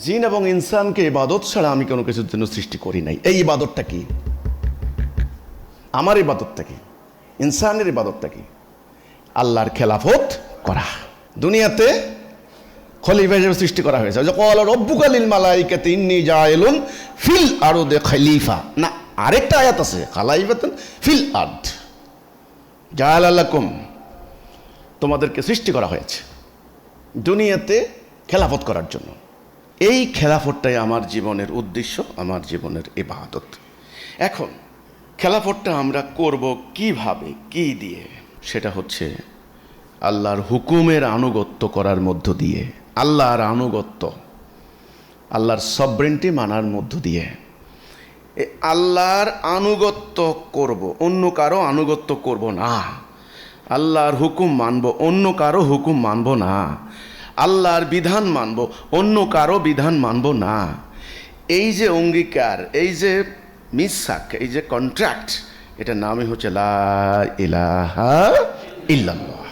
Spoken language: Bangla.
জিন এবং ইনসানকে ইবাদত ছাড়া আমি কোনো কিছুর জন্য সৃষ্টি করি নাই। এই ইবাদতটা কি? আমার ইবাদতটা কি? ইনসানের ইবাদতটা কি? আল্লাহর খেলাফত করা। দুনিয়াতে খলিফা হিসেবে সৃষ্টি করা হয়েছে। যে ক্বালা রাব্বুকা লিল মালাইকাতি ইন্নী জাইলুন ফিল আরদি খলিফা, না আরেকটা আয়াত আছে খালাইফাতান ফিল আরদ, জাআলা লাকুম, তোমাদেরকে সৃষ্টি করা হয়েছে দুনিয়াতে খেলাফত করার জন্য। এই খেলাফতটাই আমার জীবনের উদ্দেশ্য, আমার জীবনের ইবাদত। এখন খেলাফতটা আমরা করব কিভাবে, কি দিয়ে? সেটা হচ্ছে আল্লাহর হুকুমের আনুগত্য করার মধ্য দিয়ে, আল্লাহর আনুগত্য, আল্লাহর সবরেন্টি মানার মধ্য দিয়ে। আল্লাহর আনুগত্য করব, অন্য কারো আনুগত্য করব না। আল্লাহর হুকুম মানব, অন্য কারো হুকুম মানব না। আল্লাহর বিধান মানব, অন্য কারো বিধান মানব না। এই যে অঙ্গীকার, এই যে মিসাক, এই যে কন্ট্রাক্ট, এটার নামই হচ্ছে লা ইলাহা ইল্লাল্লাহ।